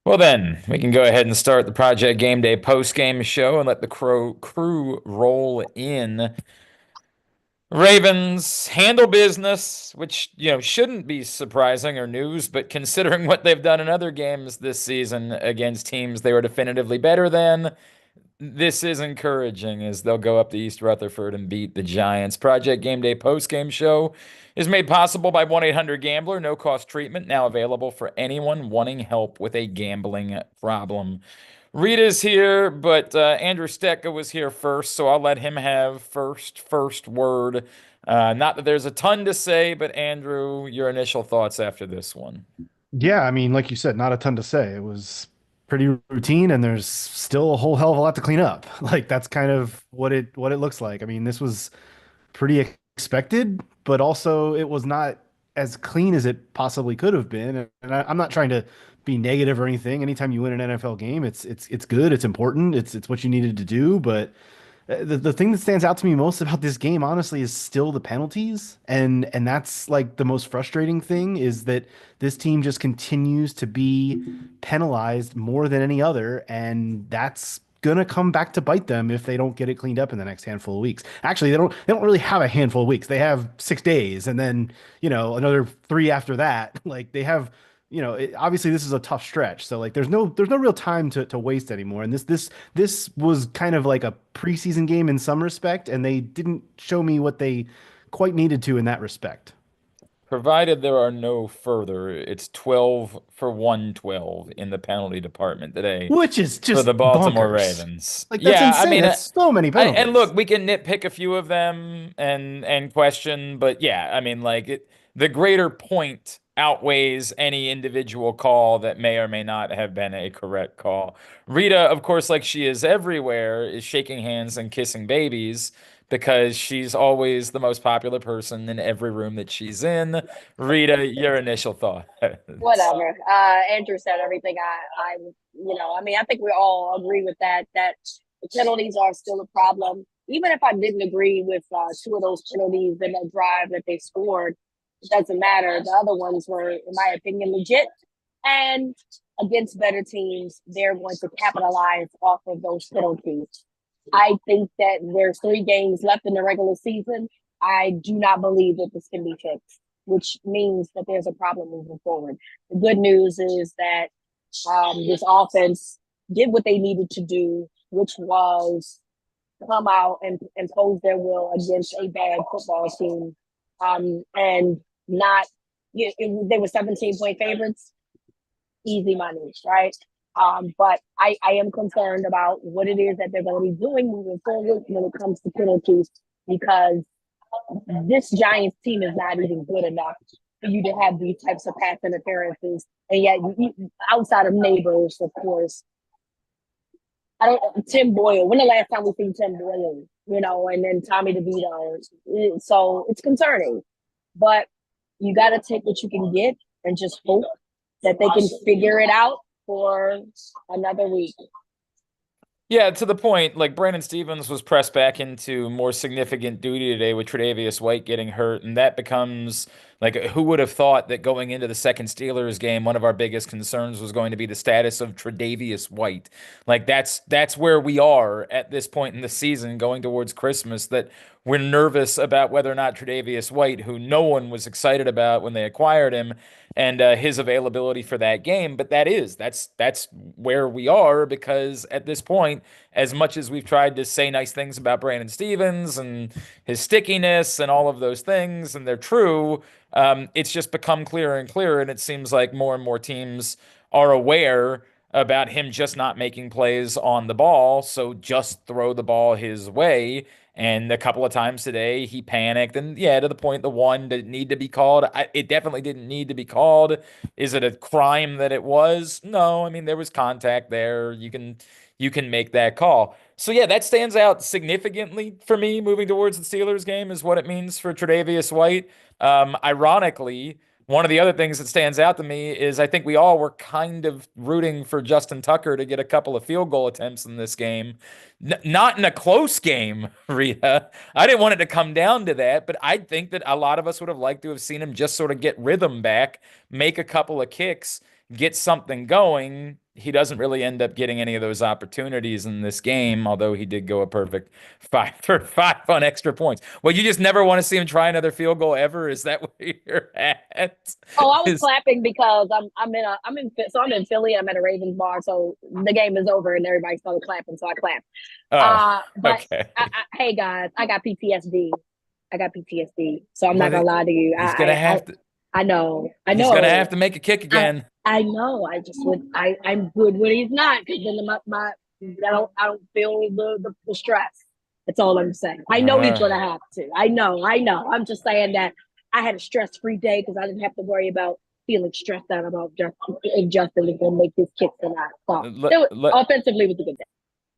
Well, then, we can go ahead and start the Project Game Day post-game show and let the crew roll in. Ravens handle business, which, shouldn't be surprising or news, but considering what they've done in other games this season against teams they were definitively better than, this is encouraging as they'll go up to East Rutherford and beat the Giants. Project Game Day post-game show is made possible by 1-800-GAMBLER. No cost treatment now available for anyone wanting help with a gambling problem. Rita's here, but Andrew Stecca was here first, so I'll let him have first word. Not that there's a ton to say, but Andrew, your initial thoughts after this one. Yeah, I mean, like you said, not a ton to say. It was pretty routine, and there's still a whole hell of a lot to clean up. Like that's kind of what it looks like. I mean, this was pretty expected, but also it was not as clean as it possibly could have been. And I'm not trying to be negative or anything. Anytime you win an NFL game, it's good, it's important, it's what you needed to do. But the thing that stands out to me most about this game, honestly, is still the penalties, and that's like the most frustrating thing is that this team just continues to be penalized more than any other, and that's gonna come back to bite them if they don't get it cleaned up in the next handful of weeks. Actually, they don't really have a handful of weeks. They have 6 days, and then another three after that. Like they have obviously this is a tough stretch. So like there's no real time to waste anymore. And this was kind of like a preseason game in some respect, and they didn't show me what they quite needed to in that respect. Provided there are no further, it's 12 for 112 in the penalty department today Which is for just the Baltimore bonkers. Ravens. Like that's Yeah, I insane. mean, That's so many and penalties. look, we can nitpick a few of them and question, but yeah, I mean, like the greater point outweighs any individual call that may or may not have been a correct call. Rita, of course, like she is everywhere, is shaking hands and kissing babies because she's always the most popular person in every room that she's in. Rita, your initial thoughts. Whatever. Andrew said everything. I mean, I think we all agree with that. That the penalties are still a problem. Even if I didn't agree with two of those penalties in that drive that they scored, it doesn't matter. The other ones were, in my opinion, legit. And against better teams, they're going to capitalize off of those penalties. I think that there's 3 games left in the regular season. I do not believe that this can be fixed, which means that there's a problem moving forward. The good news is that this offense did what they needed to do, which was come out and impose their will against a bad football team, and not. They were 17-point favorites, easy money, right? But I am concerned about what it is that they're going to be doing moving forward when it comes to penalties, because this Giants team is not even good enough for you to have these types of pass interferences. And yet, outside of neighbors, of course, I don't. Tim Boyle. When the last time we seen Tim Boyle? And then Tommy DeVito. So it's concerning, but you got to take what you can get and just hope that they can figure it out for another week. Yeah, to the point, like Brandon Stevens was pressed back into more significant duty today with Tre'Davious White getting hurt, and that becomes like who would have thought that going into the second Steelers game, one of our biggest concerns was going to be the status of Tre'Davious White. Like that's where we are at this point in the season, going towards Christmas, that we're nervous about whether or not Tre'Davious White, who no one was excited about when they acquired him, and his availability for that game. But that's where we are because at this point, as much as we've tried to say nice things about Brandon Stevens and his stickiness and all of those things, and they're true, it's just become clearer and clearer, and it seems like more and more teams are aware about him just not making plays on the ball, so just throw the ball his way. And a couple of times today, he panicked. And yeah, to the point, the one didn't need to be called. It definitely didn't need to be called. Is it a crime that it was? No. I mean, there was contact there. You can make that call. So yeah, that stands out significantly for me moving towards the Steelers game is what it means for Tre'Davious White. Ironically, one of the other things that stands out to me is I think we all were kind of rooting for Justin Tucker to get a couple of field goal attempts in this game. Not in a close game, Rita. I didn't want it to come down to that, but I think that a lot of us would have liked to have seen him just sort of get rhythm back, make a couple of kicks, get something going, he doesn't really end up getting any of those opportunities in this game, although he did go a perfect 5 for 5 on extra points. Well, you just never want to see him try another field goal ever? Is that where you're at? Oh, I was Is, clapping because I'm in Philly. I'm at a Ravens bar, so the game is over and everybody started clapping, so I clapped. oh, But okay. hey guys, I got PTSD. So I'm Well, not gonna lie to you. he's gonna have to. I know, He's gonna have to make a kick I again. I know. I'm good when he's not, because then I don't feel the stress. That's all I'm saying. I know he's Uh, gonna have to. I know. I'm just saying that I had a stress-free day because I didn't have to worry about feeling stressed out about if Justin is gonna make his kicks or not. So offensively it was a good day.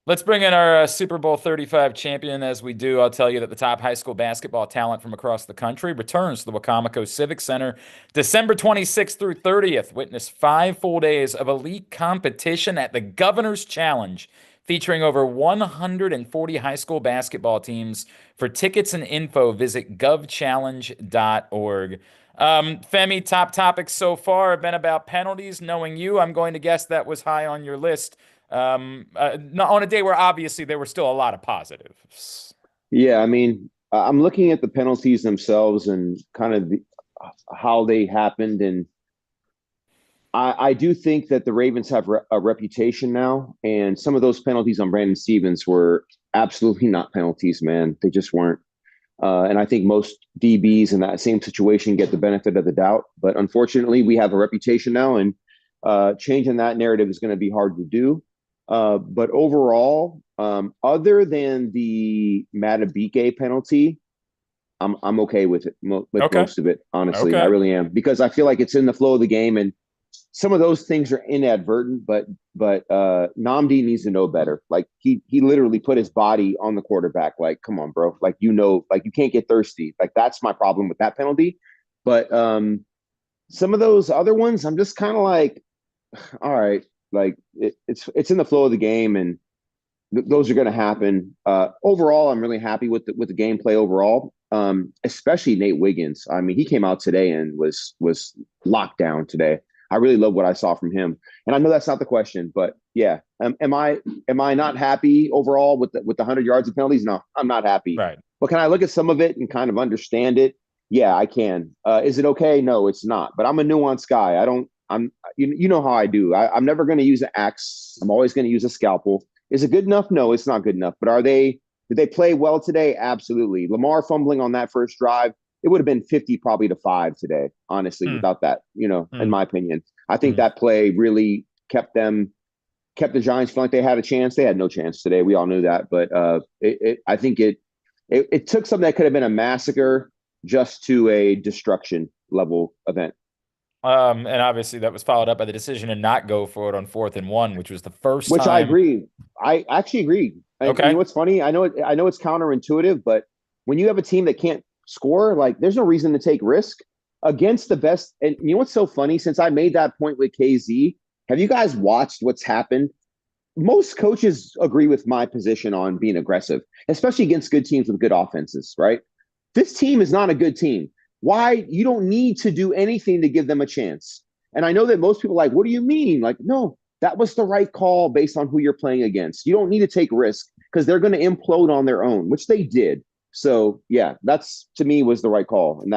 Let's bring in our Super Bowl 35 champion. As we do, I'll tell you that the top high school basketball talent from across the country returns to the Wacomico Civic Center December 26th through 30th. Witness 5 full days of elite competition at the Governor's Challenge, featuring over 140 high school basketball teams. For tickets and info, visit govchallenge.org. Femi, top topics so far have been about penalties. Knowing you, I'm going to guess that was high on your list. On a day where obviously there were still a lot of positives. Yeah, I mean, I'm looking at the penalties themselves and kind of how they happened, and I do think that the Ravens have a reputation now, and some of those penalties on Brandon Stevens were absolutely not penalties, man. They just weren't. And I think most DBs in that same situation get the benefit of the doubt. But unfortunately, we have a reputation now, and changing that narrative is going to be hard to do. But overall, other than the Matabike penalty, I'm okay with it, with most of it. Honestly, I really am, because I feel like it's in the flow of the game, and some of those things are inadvertent. But Namdi needs to know better. Like he literally put his body on the quarterback. Like, come on, bro. Like, like you can't get thirsty. Like that's my problem with that penalty. But some of those other ones, I'm just kind of like, all right. Like it's in the flow of the game, and those are going to happen. Overall, I'm really happy with the gameplay overall. Especially Nate Wiggins. I mean, he came out today and was locked down today. I really love what I saw from him, and I know that's not the question, but yeah, am I not happy overall with the 100 yards of penalties? No, I'm not happy. Right. But can I look at some of it and kind of understand it? Yeah, I can. Is it okay? No, it's not. But I'm a nuanced guy. You know how I do. I'm never going to use an axe. I'm always going to use a scalpel. Is it good enough? No, it's not good enough. But did they play well today? Absolutely. Lamar fumbling on that first drive, it would have been 50 probably to 5 today, honestly, without that, in my opinion. I think that play really kept the Giants feeling like they had a chance. They had no chance today. We all knew that. But I think it took something that could have been a massacre just to a destruction level event. And obviously that was followed up by the decision to not go for it on 4th and 1, which was the first Which time. I agree. I actually agree. Okay. You know what's funny? I know it's counterintuitive, but when you have a team that can't score, like there's no reason to take risk against the best. And you know what's so funny? Since I made that point with KZ, have you guys watched what's happened? Most coaches agree with my position on being aggressive, especially against good teams with good offenses, right? This team is not a good team. Why? You don't need to do anything to give them a chance. And I know that most people are like, what do you mean? Like, no, that was the right call based on who you're playing against. You don't need to take risk because they're going to implode on their own, which they did. So yeah, that's to me was the right call. And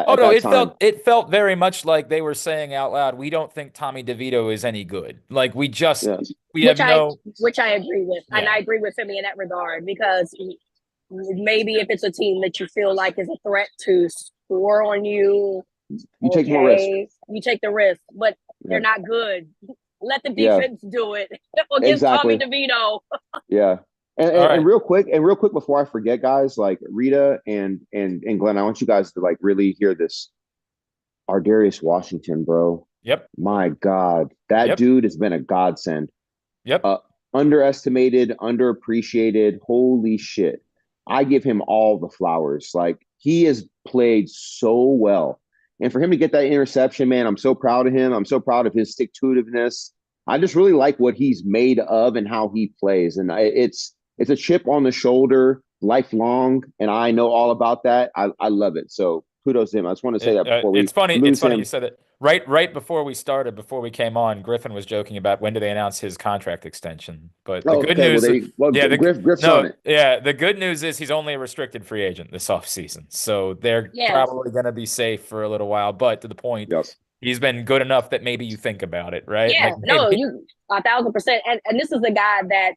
it felt very much like they were saying out loud, we don't think Tommy DeVito is any good. Like we which I agree with. Yeah. And I agree with Femi in that regard, because maybe if it's a team that you feel like is a threat to score on you, take more risk. You take the risk, but they're not good. Let the defense do it against Tommy DeVito. Yeah. And real quick before I forget, guys, like Reeta and Glenn, I want you guys to like really hear this. Ardarius Washington, bro. Yep. My God, that dude has been a godsend. Yep. Underestimated, underappreciated. Holy shit. I give him all the flowers. Like he has played so well. And for him to get that interception, man, I'm so proud of him. I'm so proud of his stick-to-itiveness. I just really like what he's made of and how he plays. And it's a chip on the shoulder, lifelong, and I know all about that. I love it. So kudos to him. I just want to say that before it's funny you said that. Right before we started, before we came on, Griffin was joking about when do they announce his contract extension. But the Oh, good okay. news, yeah, Griff's on it. the good news is he's only a restricted free agent this offseason. So they're Yes. probably going to be safe for a little while. But to the point, Yes. he's been good enough that maybe you think about it, right? Yeah, Like no, maybe, you 1,000%. And this is a guy that,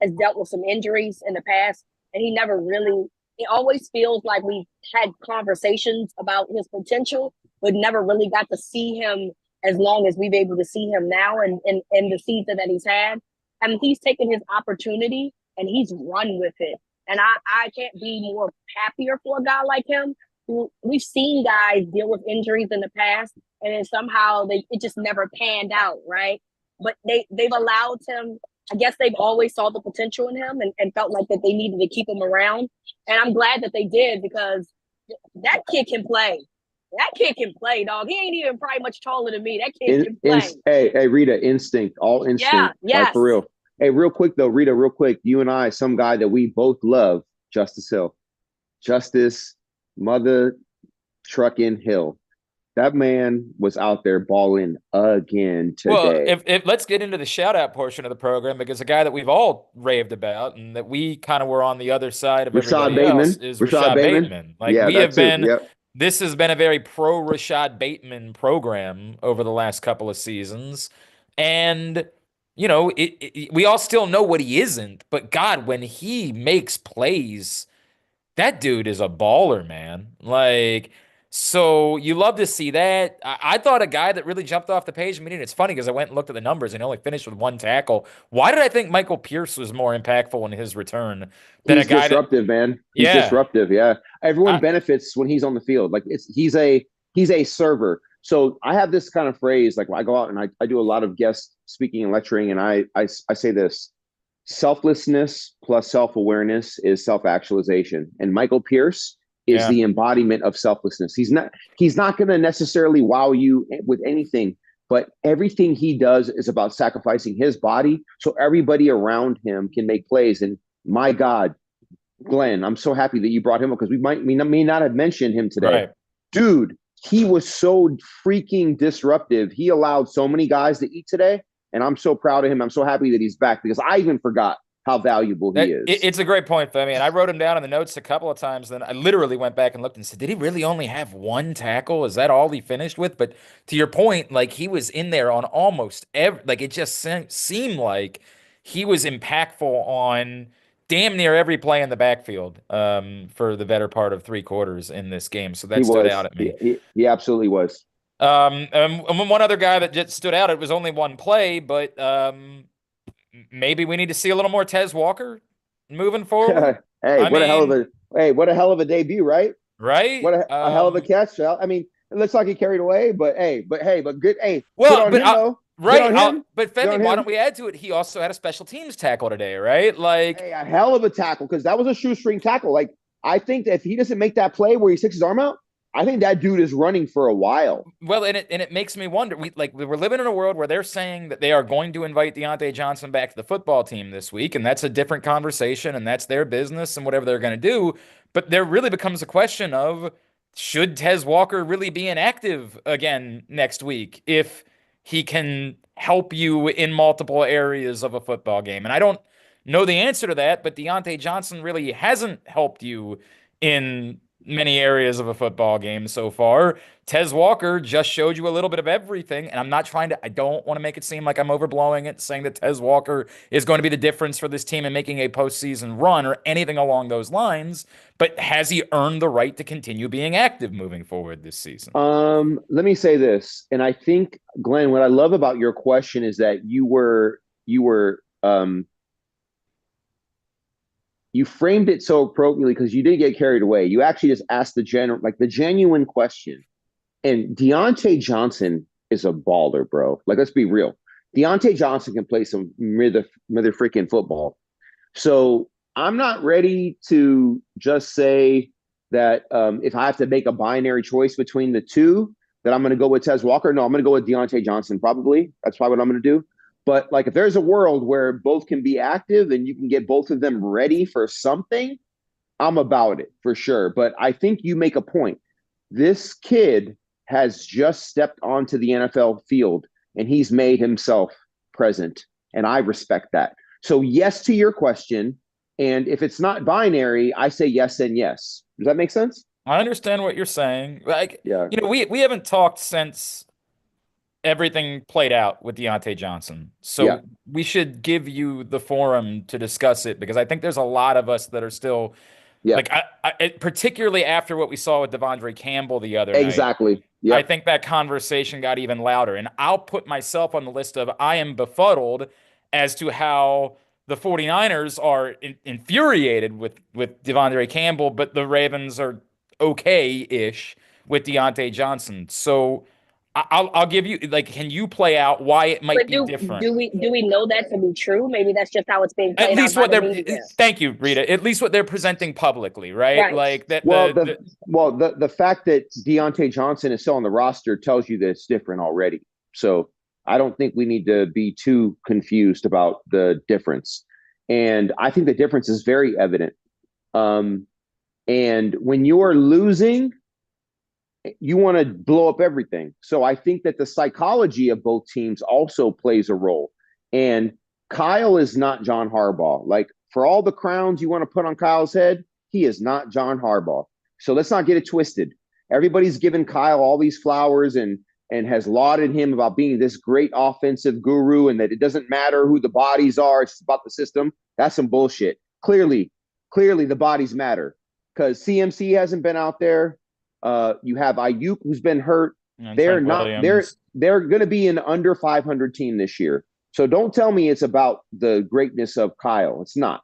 has dealt with some injuries in the past, and he never really, it always feels like we've had conversations about his potential, but never really got to see him as long as we've able to see him now and in the season that he's had. And he's taken his opportunity and he's run with it. And I can't be more happier for a guy like him. We've seen guys deal with injuries in the past, and then somehow it just never panned out, right? But they've allowed him. I guess they've always saw the potential in him and felt like that they needed to keep him around. And I'm glad that they did, because that kid can play. That kid can play, dog. He ain't even probably much taller than me. That kid can play. Hey, Reeta, instinct, all instinct. Yeah, yes. Like for real. Hey, real quick though, Reeta, real quick. You and I, some guy that we both love, Justice Hill. Justice, mother trucking Hill. That man was out there balling again today. well, if let's get into the shout out portion of the program, because a guy that we've all raved about and that we kind of were on the other side of Rashad everybody else Bateman. is Rashad Rashad Bateman. Bateman. Like Yeah, we that have too. been, Yep. this has been a very pro Rashad Bateman program over the last couple of seasons. And, we all still know what he isn't, but God, when he makes plays, that dude is a baller, man. Like, so you love to see that. I thought a guy that really jumped off the page. I mean, it's funny because I went and looked at the numbers and he only finished with one tackle. Why did I think Michael Pierce was more impactful in his return than He's a guy disruptive, man. He's yeah, disruptive. Yeah. Everyone benefits when he's on the field. Like he's a server. So I have this kind of phrase, like when I go out and I do a lot of guest speaking and lecturing, and I say this: selflessness plus self-awareness is self-actualization. And Michael Pierce is yeah, the embodiment of selflessness. He's not going to necessarily wow you with anything, but everything he does is about sacrificing his body so everybody around him can make plays. And my God, Glenn, I'm so happy that you brought him up, because we may not have mentioned him today. right. Dude, he was so freaking disruptive. He allowed so many guys to eat today, and I'm so proud of him. I'm so happy that he's back, because I even forgot how valuable he is. It's a great point, Femi. And I wrote him down in the notes a couple of times. Then I literally went back and looked and said, did he really only have one tackle? Is that all he finished with? But to your point, like he was in there on almost every, like it just seemed like he was impactful on damn near every play in the backfield for the better part of 3 quarters in this game. So that stood out at me. He absolutely was. And one other guy that just stood out, it was only one play, but maybe we need to see a little more Tez Walker moving forward. What a hell of a debut, right? Right? What a hell of a catch. I mean, it looks like he carried away, but good. Hey, well, good on him, though. Right. But Femi, why don't we add to it? He also had a special teams tackle today, right? Like, hey, a hell of a tackle, because that was a shoestring tackle. Like, I think that if he doesn't make that play where he sticks his arm out, I think that dude is running for a while. Well, and it makes me wonder. We're living in a world where they're saying that they are going to invite Deontay Johnson back to the football team this week, and that's a different conversation, and that's their business and whatever they're going to do. But there really becomes a question of, should Tez Walker really be inactive again next week if he can help you in multiple areas of a football game? And I don't know the answer to that, but Deontay Johnson really hasn't helped you in many areas of a football game so far. Tez Walker just showed you a little bit of everything, and I don't want to make it seem like I'm overblowing it, saying that Tez Walker is going to be the difference for this team in making a postseason run or anything along those lines, but has he earned the right to continue being active moving forward this season? Let me say this, and I think, Glenn, what I love about your question is that you framed it so appropriately, because you didn't get carried away. You actually just asked the genuine question. And Deontay Johnson is a baller, bro. Like, let's be real. Deontay Johnson can play some mother freaking football. So I'm not ready to just say that if I have to make a binary choice between the two, that I'm going to go with Tez Walker. No, I'm going to go with Deontay Johnson, probably. That's probably what I'm going to do. But like, if there's a world where both can be active and you can get both of them ready for something, I'm about it for sure. But I think you make a point. This kid has just stepped onto the NFL field and he's made himself present. And I respect that. So yes to your question. And if it's not binary, I say yes and yes. Does that make sense? I understand what you're saying. Like, Yeah. we haven't talked since everything played out with Deontay Johnson. Yeah. So we should give you the forum to discuss it because I think there's a lot of us that are still Yeah. like, particularly after what we saw with Devondre Campbell the other night. Exactly. Yeah. I think that conversation got even louder. And I'll put myself on the list of I am befuddled as to how the 49ers are infuriated with Devondre Campbell, but the Ravens are okay-ish with Deontay Johnson. So I'll give you, like, can you play out why it might But be different? do we know that to be true? Maybe that's just how it's being played At least out what by they're the media. thank you, Rita. At least what they're presenting publicly, right? Right. Like that. Well, the fact that Deontay Johnson is still on the roster tells you that it's different already. So I don't think we need to be too confused about the difference. And I think the difference is very evident. And when you are losing, you want to blow up everything. So I think that the psychology of both teams also plays a role. And Kyle is not John Harbaugh. Like, for all the crowns you want to put on Kyle's head, he is not John Harbaugh. So let's not get it twisted. Everybody's given Kyle all these flowers and has lauded him about being this great offensive guru and that it doesn't matter who the bodies are, it's about the system. That's some bullshit. Clearly the bodies matter because CMC hasn't been out there. You have Ayuk who's been hurt. And They're Trent not. Williams. They're going to be an under 500 team this year. So don't tell me it's about the greatness of Kyle. It's not.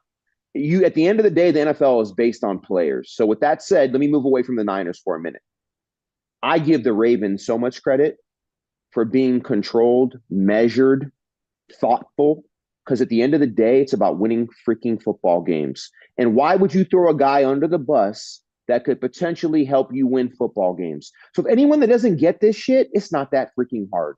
You at the end of the day, the NFL is based on players. So with that said, let me move away from the Niners for a minute. I give the Ravens so much credit for being controlled, measured, thoughtful. Because at the end of the day, it's about winning freaking football games. And why would you throw a guy under the bus that could potentially help you win football games? So if anyone that doesn't get this shit, it's not that freaking hard.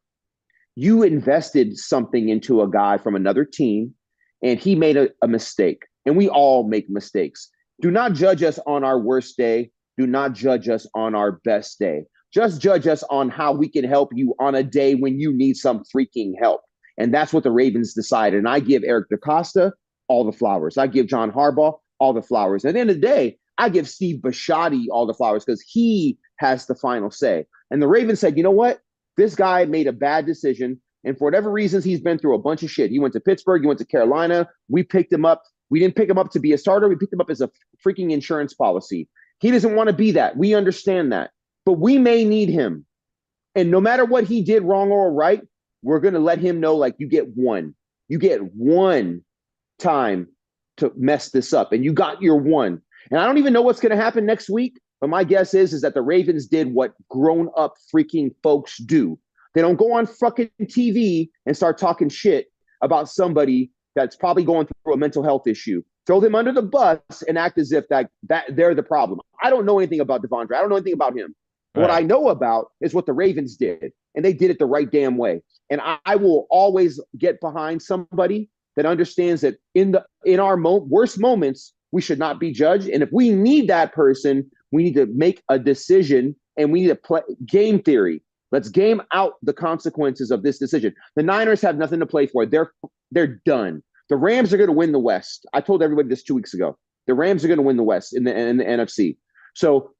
You invested something into a guy from another team, and he made a mistake. And we all make mistakes. Do not judge us on our worst day. Do not judge us on our best day. Just judge us on how we can help you on a day when you need some freaking help. And that's what the Ravens decided. And I give Eric DeCosta all the flowers. I give John Harbaugh all the flowers. At the end of the day, I give Steve Bisciotti all the flowers because he has the final say. And the Ravens said, you know what? This guy made a bad decision. And for whatever reasons, he's been through a bunch of shit. He went to Pittsburgh. He went to Carolina. We picked him up. We didn't pick him up to be a starter. We picked him up as a freaking insurance policy. He doesn't want to be that. We understand that. But we may need him. And no matter what he did wrong or right, we're going to let him know, like, you get one. You get one time to mess this up. And you got your one. And I don't even know what's going to happen next week. But my guess is that the Ravens did what grown-up freaking folks do. They don't go on fucking TV and start talking shit about somebody that's probably going through a mental health issue. Throw them under the bus and act as if that they're the problem. I don't know anything about Devondre. I don't know anything about him. Right. What I know about is what the Ravens did, and they did it the right damn way. And I will always get behind somebody that understands that in our worst moments, we should not be judged. And if we need that person, we need to make a decision, and we need to play game theory. Let's game out the consequences of this decision. The Niners have nothing to play for. They're done. The Rams are going to win the West. I told everybody this 2 weeks ago. The Rams are going to win the West in the NFC. So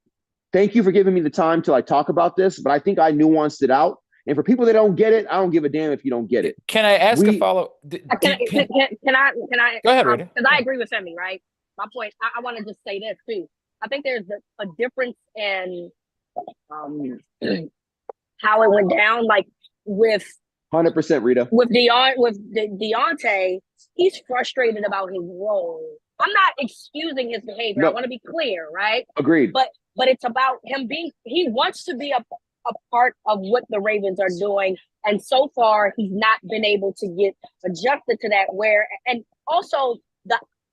thank you for giving me the time to talk about this, but I think I nuanced it out. And for people that don't get it, I don't give a damn if you don't get it. Can I ask a follow? Can I? Go ahead, Reeta. Because I agree with Femi, right? My point. I want to just say this too. I think there's a difference in how it went down, like with 100%, Reeta. With Deontay, he's frustrated about his role. I'm not excusing his behavior. No. I want to be clear, right? Agreed. But it's about him he wants to be a part of what the Ravens are doing. And so far, he's not been able to get adjusted to that and also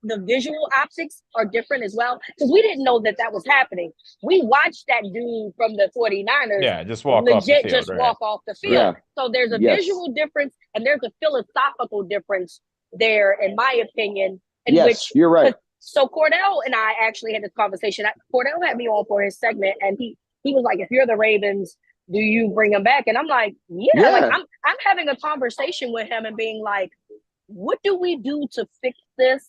the visual optics are different as well. Because we didn't know that was happening. We watched that dude from the 49ers. Just walk off the field. Just walk off the field. Yeah. So there's a visual difference and there's a philosophical difference there, in my opinion. Yes, you're right. So Cordell and I actually had this conversation. Cordell had me on for his segment, and he was like, if you're the Ravens, do you bring him back? And I'm like, yeah, like Yeah. I'm having a conversation with him and being like, what do we do to fix this?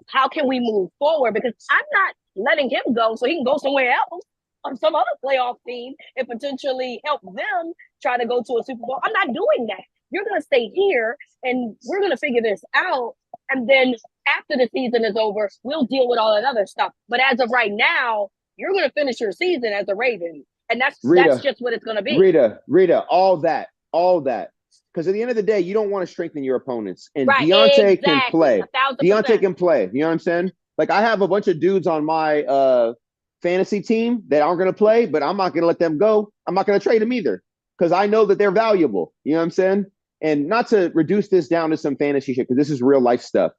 How can we move forward? Because I'm not letting him go so he can go somewhere else on some other playoff team and potentially help them try to go to a Super Bowl. I'm not doing that. You're going to stay here and we're going to figure this out. And then after the season is over, we'll deal with all that other stuff. But as of right now, you're going to finish your season as a Raven. And that's Reeta, just what it's going to be. Reeta, all that. Because at the end of the day, you don't want to strengthen your opponents. And Right, Deontay exactly. can play. 1000%. Deontay can play. You know what I'm saying? Like, I have a bunch of dudes on my fantasy team that aren't going to play, but I'm not going to let them go. I'm not going to trade them either because I know that they're valuable. You know what I'm saying? And not to reduce this down to some fantasy shit, because this is real life stuff.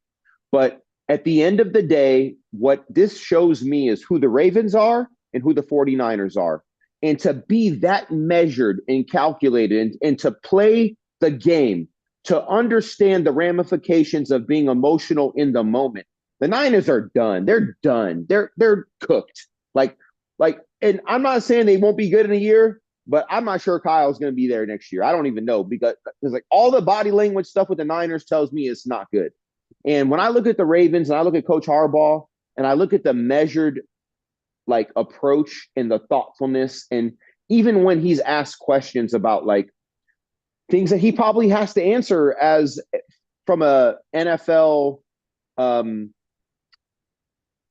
But at the end of the day, what this shows me is who the Ravens are and who the 49ers are. And to be that measured and calculated and to play the game, to understand the ramifications of being emotional in the moment. The Niners are done. They're done. They're cooked. Like, and I'm not saying they won't be good in a year, but I'm not sure Kyle's going to be there next year. I don't even know because like all the body language stuff with the Niners tells me it's not good. And when I look at the Ravens and I look at Coach Harbaugh and I look at the measured like approach and the thoughtfulness, and even when he's asked questions about like things that he probably has to answer as from a NFL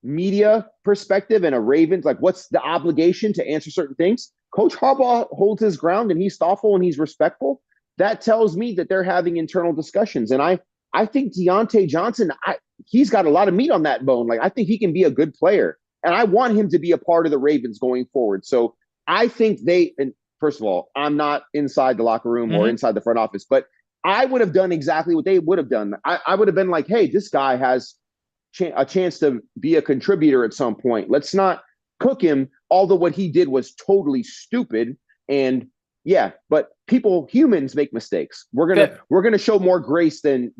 media perspective and a Ravens, like what's the obligation to answer certain things? Coach Harbaugh holds his ground and he's thoughtful and he's respectful. That tells me that they're having internal discussions. And I think Deontay Johnson, he's got a lot of meat on that bone. Like I think he can be a good player. And I want him to be a part of the Ravens going forward. So I think and first of all, I'm not inside the locker room or inside the front office, but I would have done exactly what they would have done. I would have been like, hey, this guy has a chance to be a contributor at some point. Let's not cook him, although what he did was totally stupid. And yeah, but humans make mistakes. We're gonna show more grace than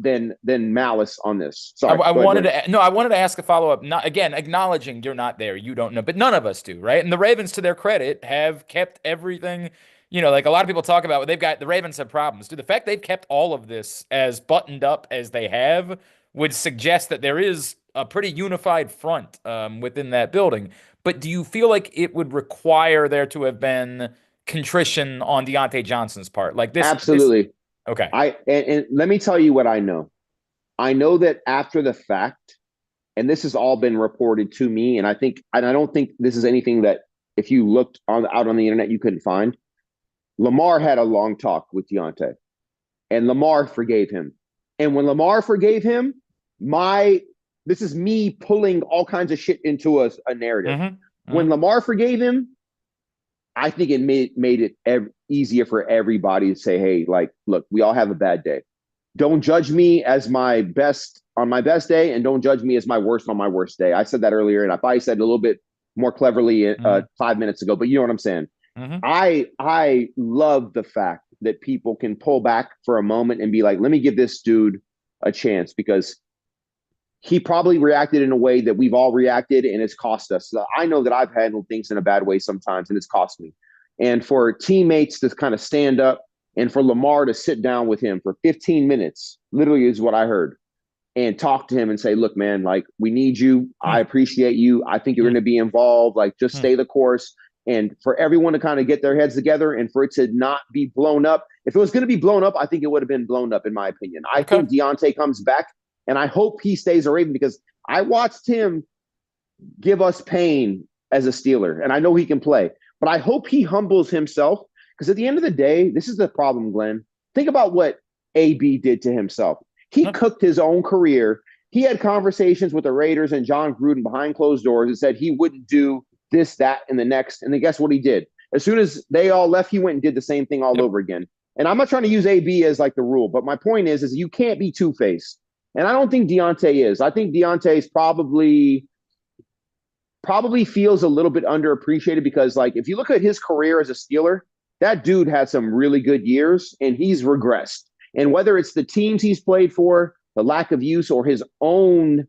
malice on this. Sorry, I wanted to ask a follow up. Not again, acknowledging you're not there, you don't know, but none of us do, right? And the Ravens, to their credit, have kept everything. You know, like a lot of people talk about, the Ravens have problems. Dude, the fact they've kept all of this as buttoned up as they have would suggest that there is a pretty unified front within that building. But do you feel like it would require there to have been contrition on Deontay Johnson's part? Like this? Absolutely. Okay. And let me tell you what I know. I know that after the fact, and this has all been reported to me, and I don't think this is anything that if you looked out on the internet you couldn't find. Lamar had a long talk with Deontay, and Lamar forgave him. And when Lamar forgave him, this is me pulling all kinds of shit into a narrative. When Lamar forgave him, I think it made it easier for everybody to say, hey, like, look, we all have a bad day. Don't judge me as my best on my best day, and don't judge me as my worst on my worst day. I said that earlier, and I probably said it a little bit more cleverly 5 minutes ago, but you know what I'm saying. I love the fact that people can pull back for a moment and be like, let me give this dude a chance, because he probably reacted in a way that we've all reacted and it's cost us. So I know that I've handled things in a bad way sometimes and it's cost me. And for teammates to kind of stand up and for Lamar to sit down with him for 15 minutes, literally is what I heard, and talk to him and say, look, man, like, we need you. I appreciate you. I think you're going to be involved. Like, just stay the course. And for everyone to kind of get their heads together and for it to not be blown up. If it was going to be blown up, I think it would have been blown up, in my opinion. I think Deontay comes back, and I hope he stays a Raven, because I watched him give us pain as a Steeler, and I know he can play. But I hope he humbles himself, because at the end of the day, this is the problem, Glenn. Think about what AB did to himself. He cooked his own career. He had conversations with the Raiders and John Gruden behind closed doors and said he wouldn't do this, that, and the next. And then guess what he did? As soon as they all left, he went and did the same thing all over again. And I'm not trying to use AB as like the rule, but my point is you can't be two-faced. And I don't think Deontay is. I think Deontay's probably feels a little bit underappreciated, because, like, if you look at his career as a Steeler, that dude had some really good years and he's regressed. And whether it's the teams he's played for, the lack of use, or his own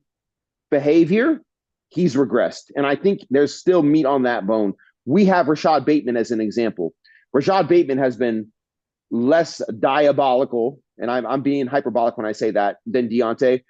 behavior, he's regressed. And I think there's still meat on that bone. We have Rashad Bateman as an example. Rashad Bateman has been less diabolical, and I'm being hyperbolic when I say that, than Deontay.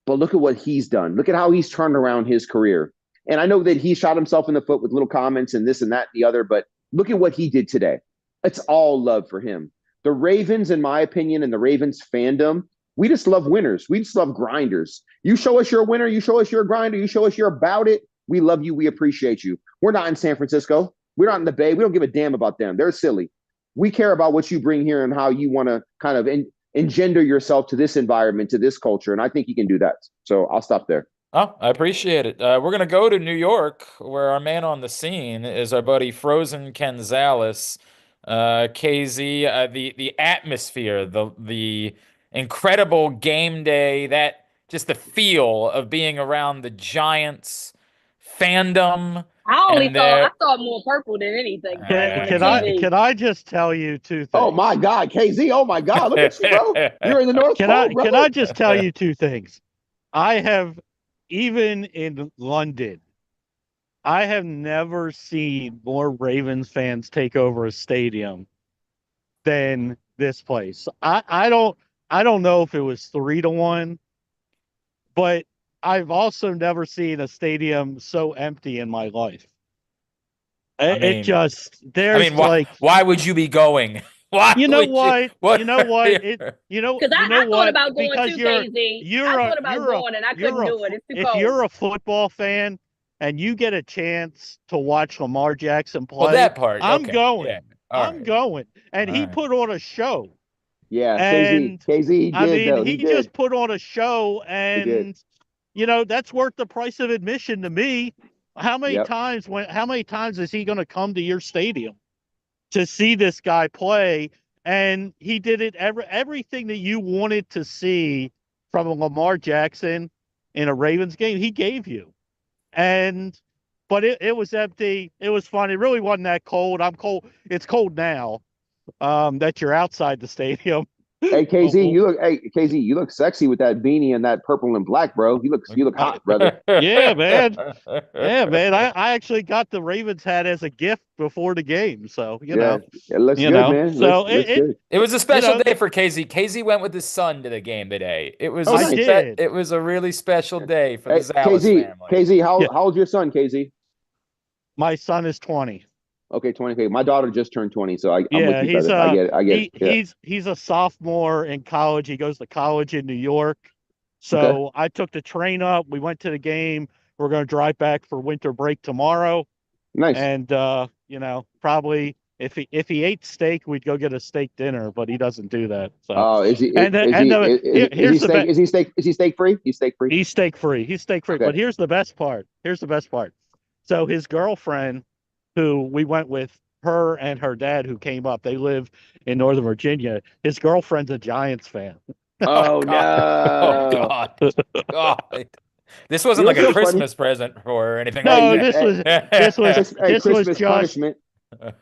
But look at what he's done. Look at how he's turned around his career. And I know that he shot himself in the foot with little comments and this and that and the other, but look at what he did today. It's all love for him. The Ravens, in my opinion, and the Ravens fandom, we just love winners. We just love grinders. You show us you're a winner. You show us you're a grinder. You show us you're about it. We love you. We appreciate you. We're not in San Francisco. We're not in the Bay. We don't give a damn about them. They're silly. We care about what you bring here and how you want to kind of engender yourself to this environment, to this culture. And I think he can do that. So I'll stop there. Oh, I appreciate it. We're going to go to New York, where our man on the scene is our buddy Frozen Gonzalez. KZ, the atmosphere, the incredible game day, that just the feel of being around the Giants fandom. I saw more purple than anything. Can I just tell you two things? Oh my God, KZ! Oh my God, look at you, bro! You're in the North Pole, Can I just tell you two things? Even in London, I have never seen more Ravens fans take over a stadium than this place. I don't know if it was 3-1, but I've also never seen a stadium so empty in my life. Why would you be going? Why? You know what? Because I thought about going too, KZ. I thought about going and I couldn't do it. It's too cold. If you're a football fan and you get a chance to watch Lamar Jackson play, well, that part, I'm okay. going. Yeah. I'm going. And he put on a show. Yeah, and KZ, he just put on a show, and that's worth the price of admission to me. How many times is he going to come to your stadium to see this guy play? And he did it everything that you wanted to see from a Lamar Jackson in a Ravens game, he gave you. But it was empty. It was fun. It really wasn't that cold. I'm cold. It's cold now that you're outside the stadium. Hey KZ, you look sexy with that beanie and that purple and black, bro. You look hot, brother. Yeah, man. Yeah, man. I actually got the Ravens hat as a gift before the game, so it looks good, man. So it was a special day for KZ. KZ went with his son to the game today. It was it was a really special day for the Zales family. KZ, how old's your son, KZ? My son is 20. Okay, 20. Okay. My daughter just turned 20, so I'm with you, brother. I get it. He's a sophomore in college. He goes to college in New York. So I took the train up. We went to the game. We're going to drive back for winter break tomorrow. Nice. And probably if he ate steak, we'd go get a steak dinner, but he doesn't do that. So is he steak free? He's steak free. He's steak free. Okay. But here's the best part. So his girlfriend, who we went with, her and her dad, who came up, they live in Northern Virginia. His girlfriend's a Giants fan. Oh, no. Oh, God. This wasn't like a Christmas present or anything. No, like that.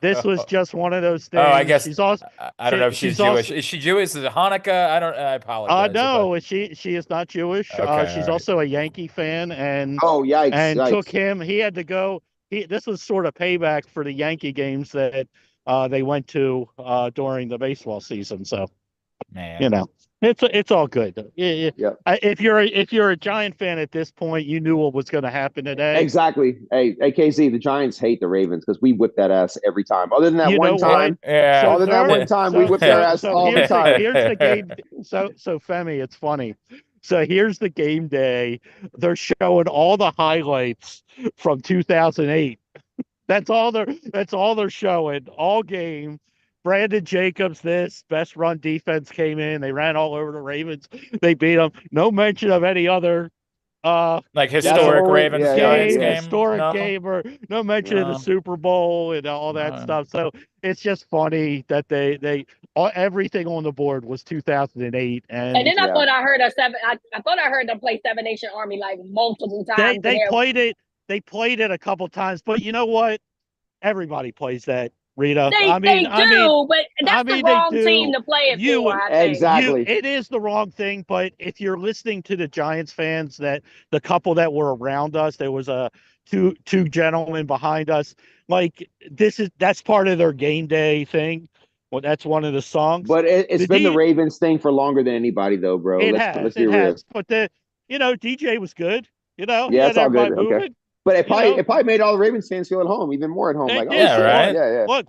this was just one of those things. Oh, I guess she's also. I don't know if she's Jewish. Is she Jewish? Is it Hanukkah? I apologize. No, she is not Jewish. Okay, she's also a Yankee fan, and yikes! And took him. He had to go. This was sort of payback for the Yankee games that they went to during the baseball season. So, man, it's all good. Yeah. If you're a Giant fan at this point, you knew what was going to happen today. Exactly. Hey, KZ, the Giants hate the Ravens because we whip that ass every time. Other than that one time, we whip their ass all the time. Here's the game. So Femi, it's funny. So here's the game day. They're showing all the highlights from 2008. That's all they're showing all game. Brandon Jacobs, best run defense came in. They ran all over the Ravens. They beat them. No mention of any other like historic Ravens Giants game. Historic game, or no mention of the Super Bowl and all that stuff. So it's just funny that everything on the board was 2008, and then I thought I heard I thought I heard them play Seven Nation Army like multiple times. They played it. They played it a couple times, but you know what? Everybody plays that, Reeta. But that's the wrong team to play it for. I think. Exactly. It is the wrong thing, but if you're listening to the Giants fans, that the couple that were around us, there was a two gentlemen behind us. Like that's part of their game day thing. Well, that's one of the songs. But it's been the Ravens thing for longer than anybody, though, bro. Let's be real. But DJ was good. Yeah, he it's had all good. everybody moving. Okay. But it probably made all the Ravens fans feel at home, even more at home. Like, yeah, right. Yeah. Look,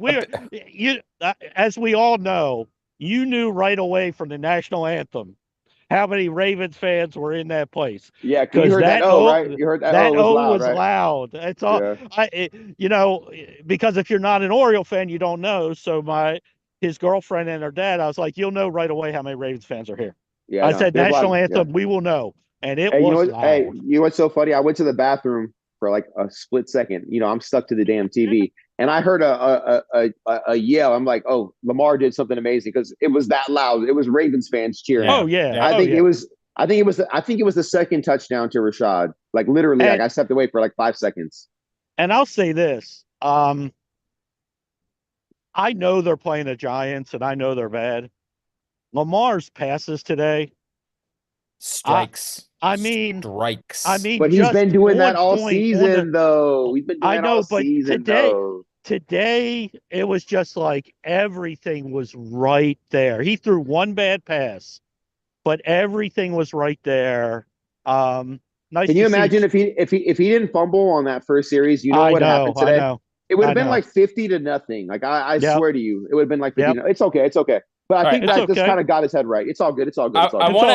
as we all know, you knew right away from the national anthem how many Ravens fans were in that place. Yeah, because you heard that O, right? You heard that O was right? loud. It's all, because if you're not an Oriole fan, you don't know. So his girlfriend and her dad, I was like, you'll know right away how many Ravens fans are here. Yeah, I said national anthem, we will know. And it was loud. Hey, you know what's so funny? I went to the bathroom for like a split second. I'm stuck to the damn TV. And I heard a yell. I'm like, oh, Lamar did something amazing because it was that loud. It was Ravens fans cheering. Oh yeah. I think it was the second touchdown to Rashad. Like literally, like I stepped away for like 5 seconds. And I'll say this. I know they're playing the Giants and I know they're bad. Lamar's passes today. Strikes. But he's been doing that all season, though. We've been doing that all season, though. Today, it was just like everything was right there. He threw one bad pass, but everything was right there. Nice. Can you imagine if he didn't fumble on that first series? You know what happened today? I know. It would have been like 50-0. Like I swear to you, it would have been like 50. It's okay. But I think that just kind of got his head right. It's all good. I want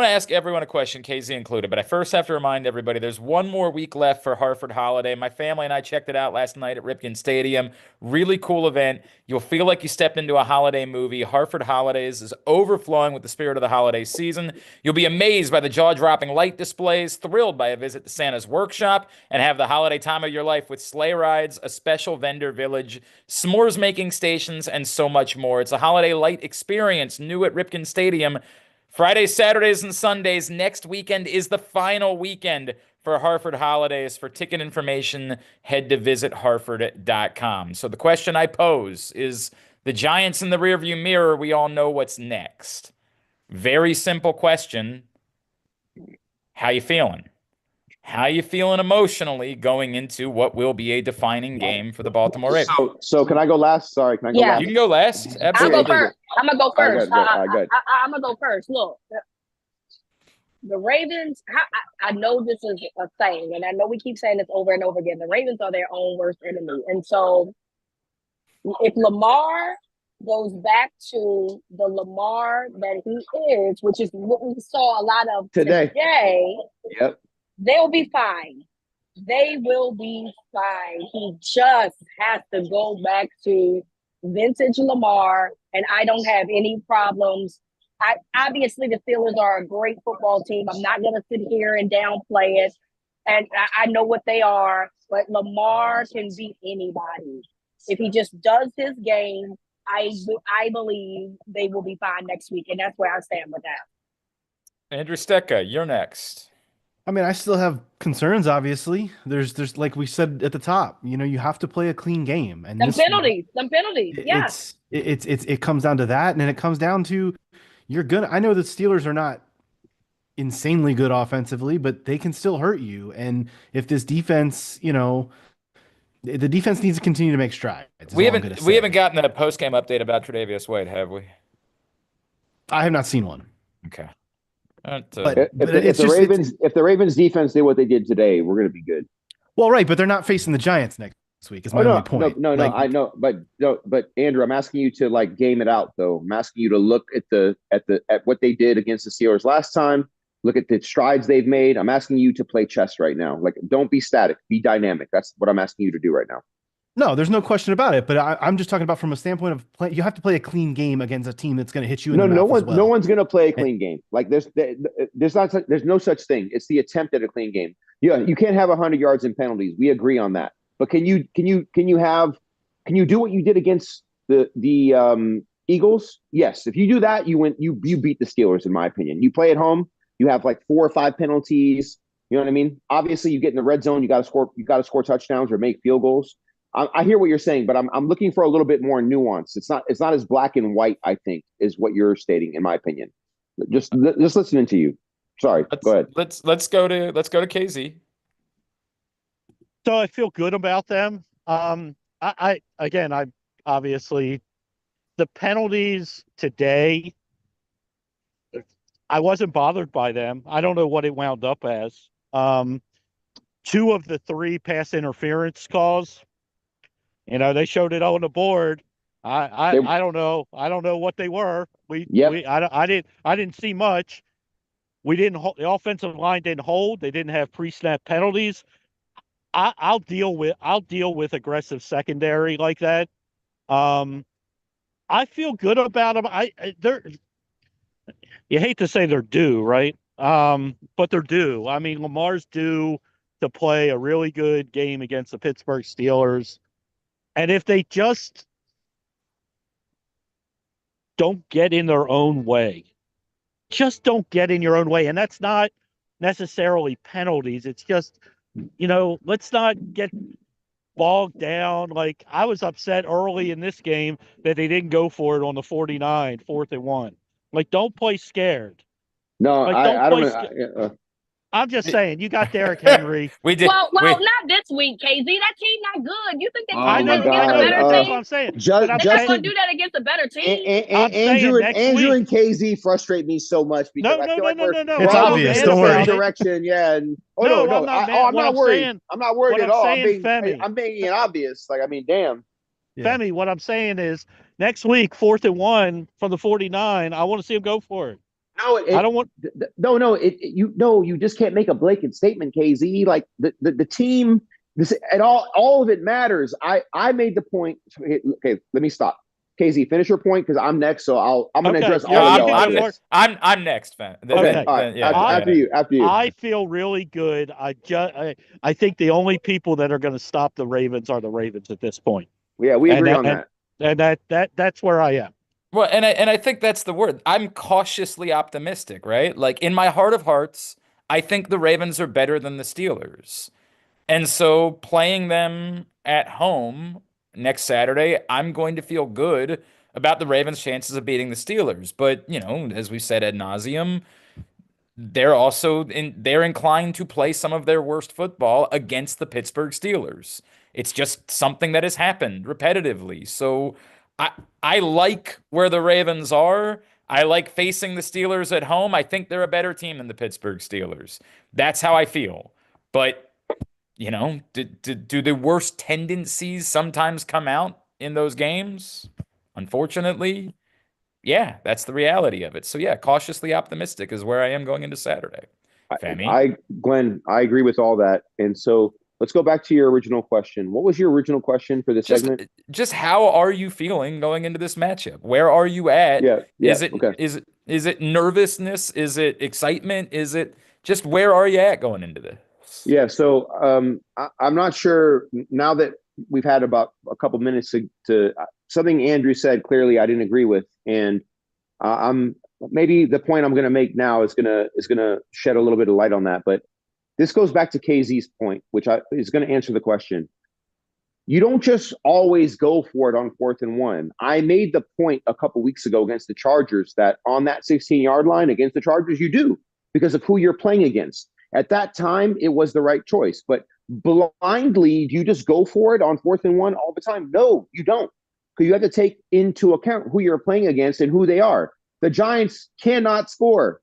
to ask everyone a question, KZ included. But I first have to remind everybody there's one more week left for Hartford Holiday. My family and I checked it out last night at Ripken Stadium. Really cool event. You'll feel like you stepped into a holiday movie. Hartford Holidays is overflowing with the spirit of the holiday season. You'll be amazed by the jaw-dropping light displays, thrilled by a visit to Santa's workshop, and have the holiday time of your life with sleigh rides, a special vendor village, s'mores making stations, and so much more. It's a holiday light experience new at Ripken Stadium. Fridays, Saturdays, and Sundays. Next weekend is the final weekend for Hartford Holidays. For ticket information, head to visithartford.com. So the question I pose is, the Giants in the rearview mirror, we all know what's next. Very simple question. How you feeling? How you feeling emotionally going into what will be a defining game for the Baltimore Ravens? So can I go last? Sorry, can I go last? You can go last. Absolutely. I'm gonna go first. I'm gonna go first. Look, the Ravens, I know this is a thing, and I know we keep saying this over and over again. The Ravens are their own worst enemy. And so if Lamar goes back to the Lamar that he is, which is what we saw a lot of today. Yep. They'll be fine. They will be fine. He just has to go back to vintage Lamar, and I don't have any problems. Obviously, the Steelers are a great football team. I'm not going to sit here and downplay it, and I know what they are, but Lamar can beat anybody. If he just does his game, I believe they will be fine next week, and that's where I stand with that. Andrew Stecca, you're next. I mean, I still have concerns, obviously. There's like we said at the top, you have to play a clean game. And some penalties. Yes. It comes down to that, and then it comes down to I know the Steelers are not insanely good offensively, but they can still hurt you. And if this defense, the defense needs to continue to make strides. We haven't gotten a post-game update about Tre'Davious White, have we? I have not seen one. Okay. If the Ravens defense did what they did today, we're going to be good. Well, right, but they're not facing the Giants next week. Is my only point. No, I know, but Andrew, I'm asking you to game it out though. I'm asking you to look at what they did against the Steelers last time. Look at the strides they've made. I'm asking you to play chess right now. Don't be static. Be dynamic. That's what I'm asking you to do right now. No, there's no question about it. But I'm just talking about from a standpoint of you have to play a clean game against a team that's going to hit you. No one's going to play a clean game. There's no such thing. It's the attempt at a clean game. Yeah, you can't have 100 yards in penalties. We agree on that. But can you do what you did against the Eagles? Yes. If you do that, you win. You beat the Steelers, in my opinion. You play at home. You have 4 or 5 penalties. You know what I mean? Obviously, you get in the red zone. You got to score. You got to score touchdowns or make field goals. I hear what you're saying, but I'm looking for a little bit more nuance. It's not as black and white, I think, is what you're stating, in my opinion. Just listening to you. Sorry, go ahead. Let's go to KZ. So I feel good about them. I obviously the penalties today, I wasn't bothered by them. I don't know what it wound up as. Two of the three pass interference calls, they showed it on the board. I don't know. I don't know what they were. I didn't see much. We didn't hold, the offensive line didn't hold. They didn't have pre-snap penalties. I'll deal with aggressive secondary like that. I feel good about them. They're, you hate to say they're due, right? But they're due. I mean, Lamar's due to play a really good game against the Pittsburgh Steelers. And if they just don't get in their own way, just don't get in your own way. And that's not necessarily penalties. It's just, let's not get bogged down. Like, I was upset early in this game that they didn't go for it on the 49, 4th and 1. Like, don't play scared. No, like, I don't know. I'm just saying, you got Derrick Henry. We did. Well, not this week, KZ. That team not good. You think they Oh can my do that against a God. better That's what team? I'm saying. They're not Justin, going to do that against a better team. Andrew and KZ frustrate me so much because I feel like we're It's all obvious. in the Don't same worry. direction. Yeah. And I'm not worried. saying, I'm not worried at all. Femi, I'm making it obvious. Like, I mean, damn. Yeah. Femi, what I'm saying is next week, 4th and 1 from the 49, I want to see him go for it. No, I don't want. You just can't make a blatant statement, KZ. Like the team, and all of it matters. I made the point. Okay, let me stop. KZ, finish your point because I'm next. So I'm going to address all of y'all. I'm next, fan. Okay. All right. After you. I feel really good. I think the only people that are going to stop the Ravens are the Ravens at this point. Yeah, we agree on that. And that's where I am. Well, and I think that's the word. I'm cautiously optimistic, right? Like, in my heart of hearts, I think the Ravens are better than the Steelers. And so playing them at home next Saturday, I'm going to feel good about the Ravens' chances of beating the Steelers. But, as we said ad nauseum, they're inclined to play some of their worst football against the Pittsburgh Steelers. It's just something that has happened repetitively. So I like where the Ravens are. I like facing the Steelers at home. I think they're a better team than the Pittsburgh Steelers. That's how I feel. But, do the worst tendencies sometimes come out in those games? Unfortunately, yeah, that's the reality of it. So, yeah, cautiously optimistic is where I am going into Saturday. Femi? Glenn, I agree with all that. And so let's go back to your original question. What was your original question for this segment? Just how are you feeling going into this matchup? Where are you at? Yeah. Okay. Is it nervousness? Is it excitement? Is it just where are you at going into this? Yeah. So I'm not sure now that we've had about a couple minutes to something Andrew said clearly I didn't agree with, and I'm maybe the point I'm going to make now is going to shed a little bit of light on that, but. This goes back to KZ's point, which is going to answer the question. You don't just always go for it on 4th and 1. I made the point a couple weeks ago against the Chargers that on that 16-yard line against the Chargers, you do because of who you're playing against. At that time, it was the right choice. But blindly, do you just go for it on 4th and 1 all the time? No, you don't. Because you have to take into account who you're playing against and who they are. The Giants cannot score.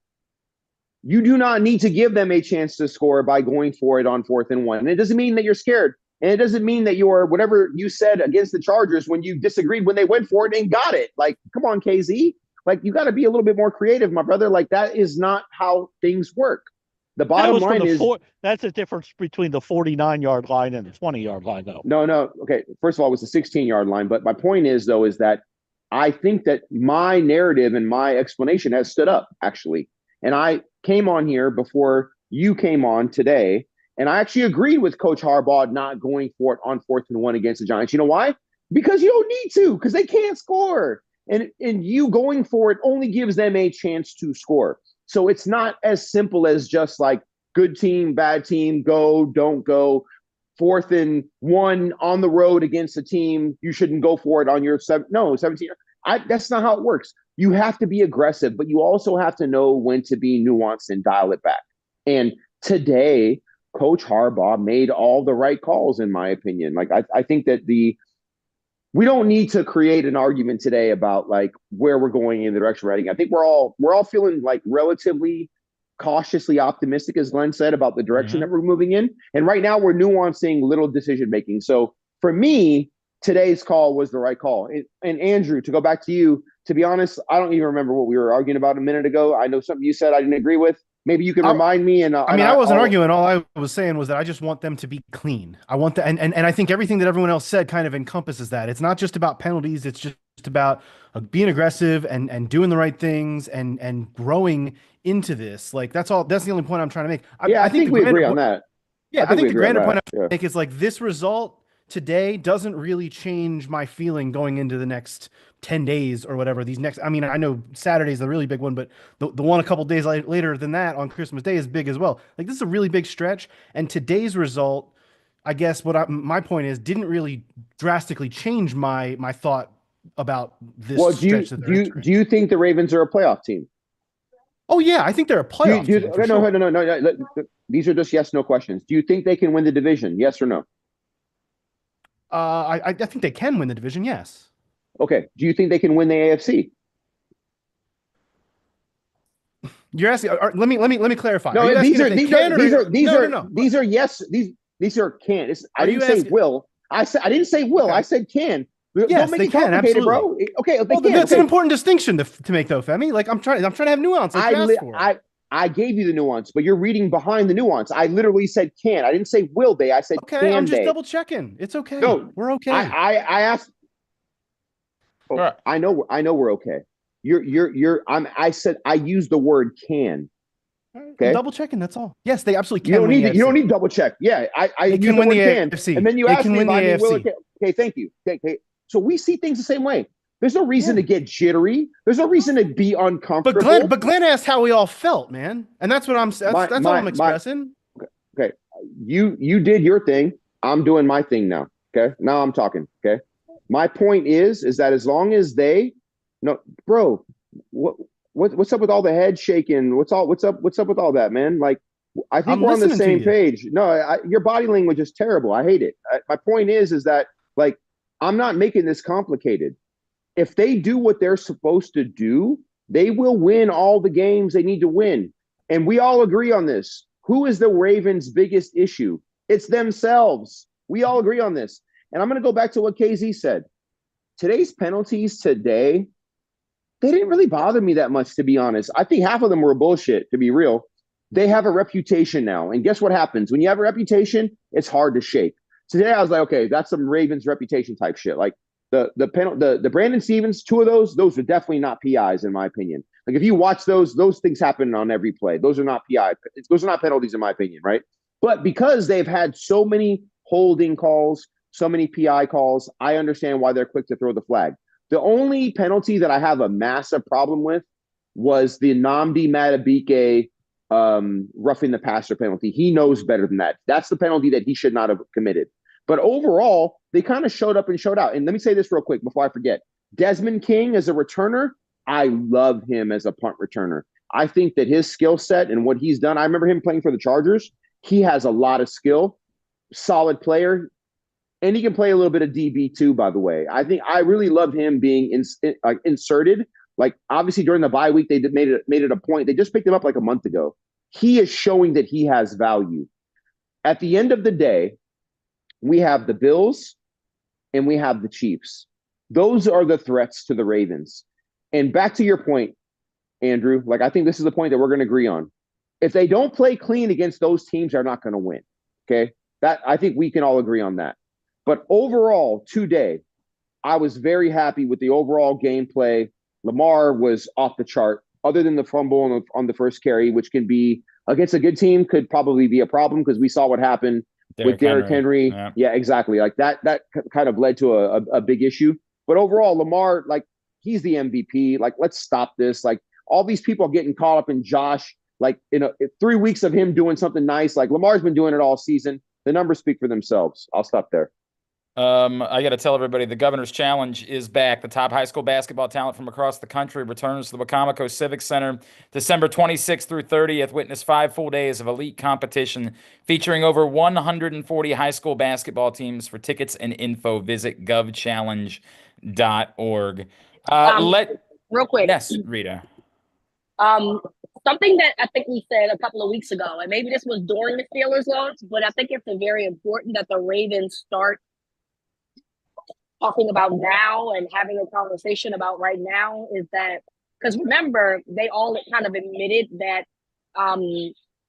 You do not need to give them a chance to score by going for it on 4th and 1. And it doesn't mean that you're scared. And it doesn't mean that you're whatever you said against the Chargers when you disagreed when they went for it and got it. Like, come on, KZ. Like, you got to be a little bit more creative, my brother. Like, that is not how things work. The bottom line is that's the difference between the 49-yard line and the 20-yard line, though. No. Okay. First of all, it was the 16-yard line. But my point is, though, is that I think that my narrative and my explanation has stood up, actually. And I came on here before you came on today, and I actually agreed with Coach Harbaugh not going for it on 4th and 1 against the Giants. You know why? Because you don't need to, because they can't score. And you going for it only gives them a chance to score. So it's not as simple as just like good team, bad team, go, don't go. 4th and 1 on the road against a team, you shouldn't go for it on your 17. That's not how it works. You have to be aggressive, but you also have to know when to be nuanced and dial it back. And today, Coach Harbaugh made all the right calls, in my opinion. Like, I think that we don't need to create an argument today about like where we're going in the direction we're heading. I think we're all feeling like relatively cautiously optimistic, as Glenn said, about the direction that we're moving in. And right now we're nuancing little decision making. So for me, today's call was the right call. And Andrew, to go back to you, to be honest, I don't even remember what we were arguing about a minute ago. I know something you said I didn't agree with. Maybe you can remind me. And I wasn't arguing. All I was saying was that I just want them to be clean. I want that, and I think everything that everyone else said kind of encompasses that. It's not just about penalties. It's just about being aggressive and doing the right things and growing into this. Like that's all. That's the only point I'm trying to make. I think we agree on that. Yeah, I think the grander point I'm trying to make is like this result today doesn't really change my feeling going into the next 10 days or whatever. These next, I mean, I know Saturday's a really big one, but the one a couple days later than that on Christmas Day is big as well. Like this is a really big stretch. And today's result, I guess my point is, didn't really drastically change my thought about this. Well, do you think the Ravens are a playoff team? Oh yeah, I think they're a playoff team. No. These are just yes, no questions. Do you think they can win the division? Yes or no? I think they can win the division. Yes. Okay. Do you think they can win the AFC? You're asking. Let me clarify. No, these are yes. These are can. I didn't say will. I didn't say will. Okay. I said can. Yes, they can. Absolutely, bro. Okay, that's an important distinction to make, though, Femi. Like I'm trying to have nuance. I gave you the nuance, but you're reading behind the nuance. I literally said can. I didn't say will they. I said okay. Can I'm just they. Double checking. It's okay. No, we're okay. I asked. Oh, right. I know we're okay. I said I used the word can. Okay. I'm double checking. That's all. Yes, they absolutely can. You don't need double check. Yeah, I they can win the AFC. And then you asked me if I mean will. Okay, thank you. Okay. So we see things the same way. There's no reason to get jittery. There's no reason to be uncomfortable. But Glenn asked how we all felt, man, and that's what I'm. That's all I'm expressing. Okay, you did your thing. I'm doing my thing now. Okay, now I'm talking. Okay, my point is that as long as bro, what's up with all the head shaking? What's up with all that, man? Like, I think we're on the same page. No, your body language is terrible. I hate it. My point is that like I'm not making this complicated. If they do what they're supposed to do, they will win all the games they need to win. And we all agree on this. Who is the Ravens' biggest issue? It's themselves. We all agree on this. And I'm going to go back to what KZ said. Today's penalties today, they didn't really bother me that much, to be honest. I think half of them were bullshit, to be real. They have a reputation now. And guess what happens? When you have a reputation, it's hard to shake. Today I was like, okay, that's some Ravens reputation type shit. Like, the Brandon Stevens, two of those are definitely not PIs in my opinion. Like if you watch those things happen on every play. Those are not PI. Those are not penalties in my opinion, right? But because they've had so many holding calls, so many PI calls, I understand why they're quick to throw the flag. The only penalty that I have a massive problem with was the Nnamdi Madubuike roughing the passer penalty. He knows better than that. That's the penalty that he should not have committed. But overall, they kind of showed up and showed out. And let me say this real quick before I forget. Desmond King as a returner, I love him as a punt returner. I think that his skill set and what he's done, I remember him playing for the Chargers. He has a lot of skill, solid player, and he can play a little bit of DB too, by the way. I really love him being inserted. Like, obviously, during the bye week, they made it a point. They just picked him up like a month ago. He is showing that he has value. At the end of the day, we have the Bills and we have the Chiefs. Those are the threats to the Ravens. And back to your point, Andrew, like I think this is the point that we're going to agree on. If they don't play clean against those teams, they're not going to win. Okay? That I think we can all agree on that. But overall, today, I was very happy with the overall gameplay. Lamar was off the chart, other than the fumble on the first carry, which can be against a good team, could probably be a problem because we saw what happened with Derrick Henry. Yeah, exactly. Like that kind of led to a big issue. But overall, Lamar, like, he's the MVP. Like, let's stop this. Like, all these people are getting caught up in Josh. Like, 3 weeks of him doing something nice. Like, Lamar's been doing it all season. The numbers speak for themselves. I'll stop there. I got to tell everybody the Governor's Challenge is back. The top high school basketball talent from across the country returns to the Wacomico Civic Center December 26th through 30th. Witness 5 full days of elite competition featuring over 140 high school basketball teams. For tickets and info, visit govchallenge.org. Real quick. Yes, Rita. Something that I think we said a couple of weeks ago, and maybe this was during the Steelers loss, but I think it's very important that the Ravens start talking about now and having a conversation about right now, is that, because remember, they all kind of admitted that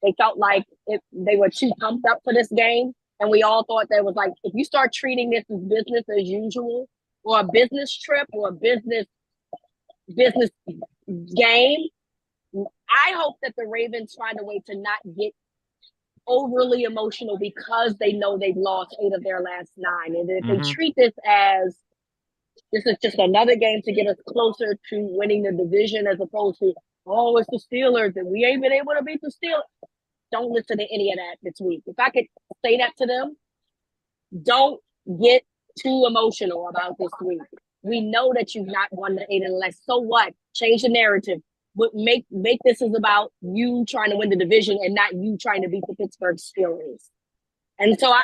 they felt like they were too pumped up for this game. And we all thought that was like, if you start treating this as business as usual, or a business trip, or a business game, I hope that the Ravens find a way to not get overly emotional because they know they've lost 8 of their last 9. And if they treat this as, this is just another game to get us closer to winning the division, as opposed to, oh, it's the Steelers and we ain't been able to beat the Steelers. Don't listen to any of that this week. If I could say that to them, don't get too emotional about this week. We know that you've not won the 8 and less. So what? Change the narrative. But make this is about you trying to win the division and not you trying to beat the Pittsburgh Steelers. And so I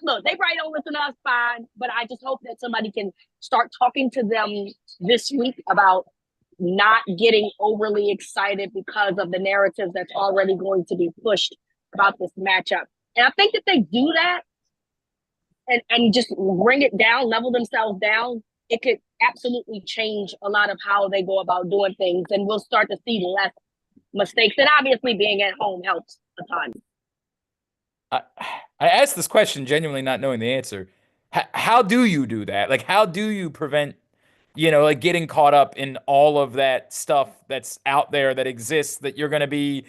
look, they probably don't listen to us, fine, but I just hope that somebody can start talking to them this week about not getting overly excited because of the narrative that's already going to be pushed about this matchup. And I think if they do that and just bring it down, level themselves down, it could absolutely change a lot of how they go about doing things. And we'll start to see less mistakes. And obviously being at home helps a ton. I asked this question genuinely not knowing the answer. How do you do that? Like, how do you prevent, like getting caught up in all of that stuff that's out there that exists, that you're going to be,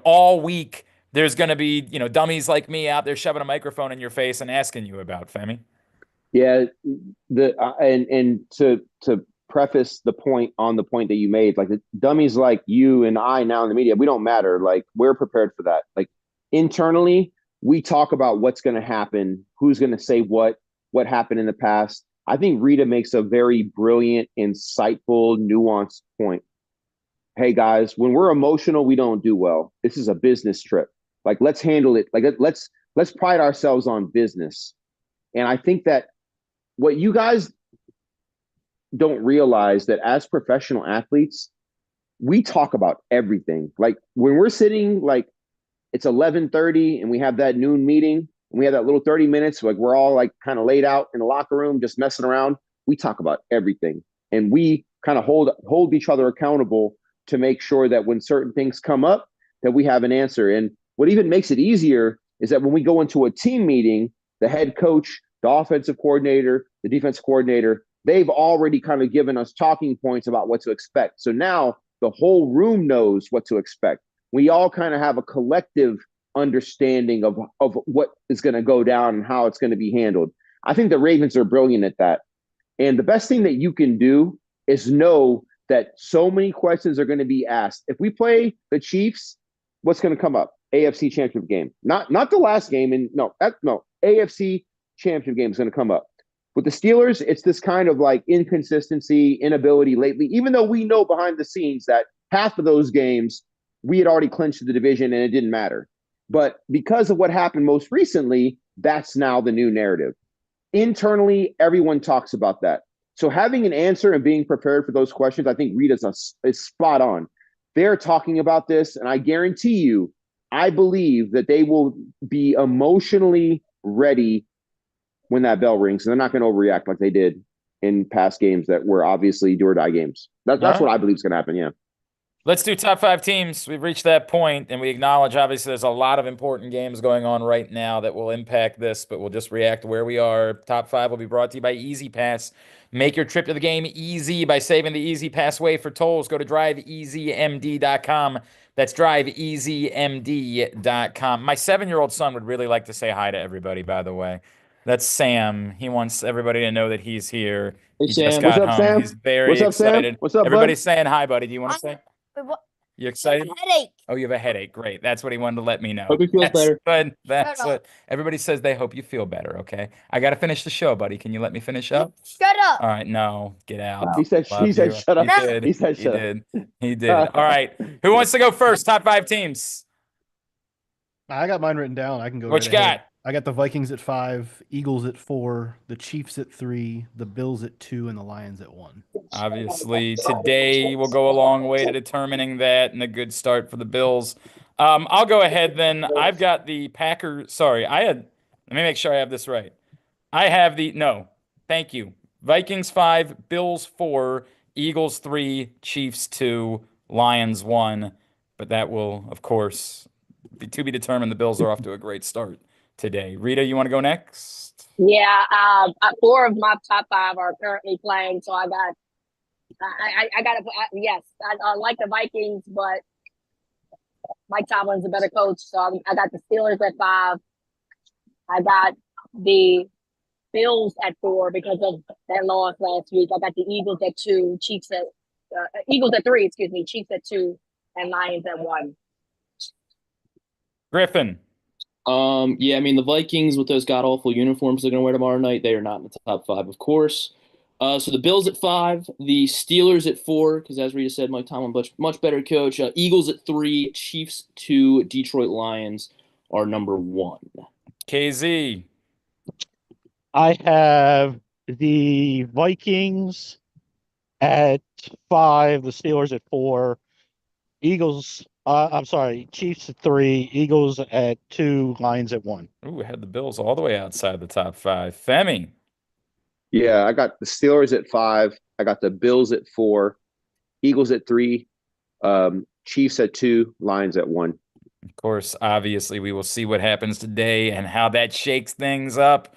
all week, there's going to be, dummies like me out there shoving a microphone in your face and asking you about, Femi? Yeah, and to preface the point that you made, like the dummies like you and I now in the media, we don't matter. Like, we're prepared for that. Like, internally, we talk about what's going to happen, who's going to say what happened in the past. I think Reeta makes a very brilliant, insightful, nuanced point. Hey guys, when we're emotional, we don't do well. This is a business trip. Like, let's handle it. Like, let's pride ourselves on business. And I think that what you guys don't realize, that as professional athletes, we talk about everything. Like, when we're sitting, like, it's 11:30 and we have that noon meeting and we have that little 30 minutes, like we're all like kind of laid out in the locker room, just messing around. We talk about everything, and we kind of hold each other accountable to make sure that when certain things come up, that we have an answer. And what even makes it easier is that when we go into a team meeting, the head coach, the offensive coordinator, the defensive coordinator, they've already kind of given us talking points about what to expect. So now the whole room knows what to expect. We all kind of have a collective understanding of what is going to go down and how it's going to be handled. I think the Ravens are brilliant at that. And the best thing that you can do is know that so many questions are going to be asked. If we play the Chiefs, what's going to come up? AFC Championship game. Not the last game. And no, AFC Championship game is going to come up. With the Steelers, it's this kind of like inconsistency, inability lately, even though we know behind the scenes that half of those games we had already clinched the division and it didn't matter. But because of what happened most recently, that's now the new narrative. Internally, everyone talks about that. So having an answer and being prepared for those questions, I think Reeta's is spot on. They're talking about this, and I guarantee you, I believe that they will be emotionally ready when that bell rings, and they're not going to overreact like they did in past games that were obviously do or die games. That's what I believe is going to happen, yeah. Let's do top 5 teams. We've reached that point, and we acknowledge, obviously, there's a lot of important games going on right now that will impact this, but we'll just react to where we are. Top 5 will be brought to you by Easy Pass. Make your trip to the game easy by saving the Easy Pass way for tolls. Go to driveeasymd.com. That's driveeasymd.com. My 7-year-old son would really like to say hi to everybody, by the way. That's Sam. He wants everybody to know that he's here. Hey, He Sam. just got What's up, home. Sam? He's very excited. Sam? What's up, Everybody's bud? saying hi, buddy. Do you want to say? Wait, what? You excited? Headache. Oh, you have a headache. Great. That's what he wanted to let me know. Hope he feels better. Good. That's what everybody says. They hope you feel better. Okay. I got to finish the show, buddy. Can you let me finish up? Shut up. All right. No, get out. He said Love you. shut up. He did. He said He shut up. did. He did. All right. Who wants to go first? Top 5 teams. I got mine written down. I can go. What right you ahead. got? I got the Vikings at 5, Eagles at 4, the Chiefs at 3, the Bills at 2, and the Lions at 1. Obviously, today will go a long way to determining that, and a good start for the Bills. I'll go ahead then. I've got the Packers. Sorry, let me make sure I have this right. I have no, thank you. Vikings 5, Bills 4, Eagles 3, Chiefs 2, Lions 1. But that will, of course, be to be determined. The Bills are off to a great start today. Rita, you want to go next? Yeah, 4 of my top 5 are currently playing, so I got yes, I like the Vikings, but Mike Tomlin's a better coach, so I got the Steelers at 5. I got the Bills at 4 because of that loss last week. I got the Eagles at 2, Eagles at 3, excuse me, Chiefs at 2, and Lions at 1. Griffin. Yeah, I mean, the Vikings with those god-awful uniforms they're going to wear tomorrow night, they are not in the top 5, of course. So the Bills at 5, the Steelers at 4, because as Rita said, Mike Tomlin, much better coach. Eagles at 3, Chiefs 2, Detroit Lions are number 1. KZ. I have the Vikings at 5, the Steelers at 4, Chiefs at 3, Eagles at 2, Lions at 1. Ooh, we had the Bills all the way outside the top 5. Femi. Yeah, I got the Steelers at 5. I got the Bills at 4, Eagles at 3, Chiefs at 2, Lions at 1. Of course, obviously, we will see what happens today and how that shakes things up.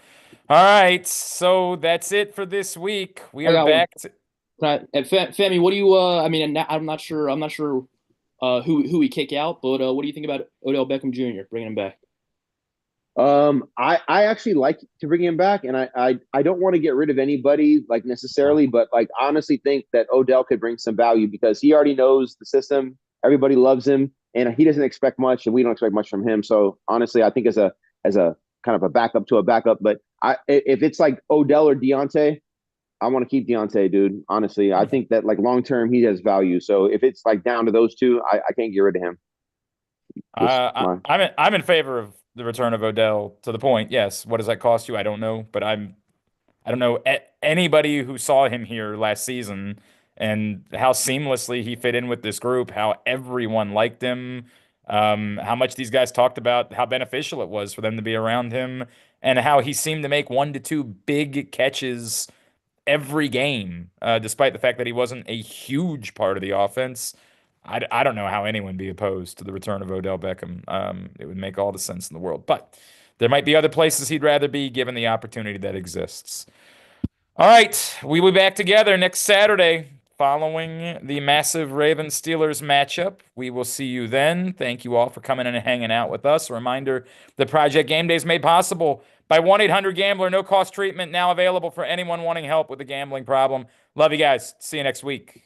All right, so that's it for this week. We are back to Femi, what do you? I'm not sure who we kick out, but what do you think about Odell Beckham Jr. bringing him back? I actually like to bring him back, and I don't want to get rid of anybody like necessarily, but like honestly think that Odell could bring some value because he already knows the system. Everybody loves him, and he doesn't expect much, and we don't expect much from him. So honestly, I think as a kind of a backup to a backup, but if it's like Odell or Deontay, I want to keep Deontay, dude. Honestly, I think that like long term he has value. So if it's like down to those two, I can't get rid of him. I'm in favor of the return of Odell to the point. Yes. What does that cost you? I don't know, but I don't know anybody who saw him here last season and how seamlessly he fit in with this group, how everyone liked him, how much these guys talked about how beneficial it was for them to be around him, and how he seemed to make 1 to 2 big catches every game, despite the fact that he wasn't a huge part of the offense. I don't know how anyone would be opposed to the return of Odell Beckham. It would make all the sense in the world. But there might be other places he'd rather be given the opportunity that exists. All right, we will be back together next Saturday following the massive Ravens-Steelers matchup. We will see you then. Thank you all for coming in and hanging out with us. A reminder, the Project Game Day is made possible by 1-800-GAMBLER. No-cost treatment now available for anyone wanting help with a gambling problem. Love you guys. See you next week.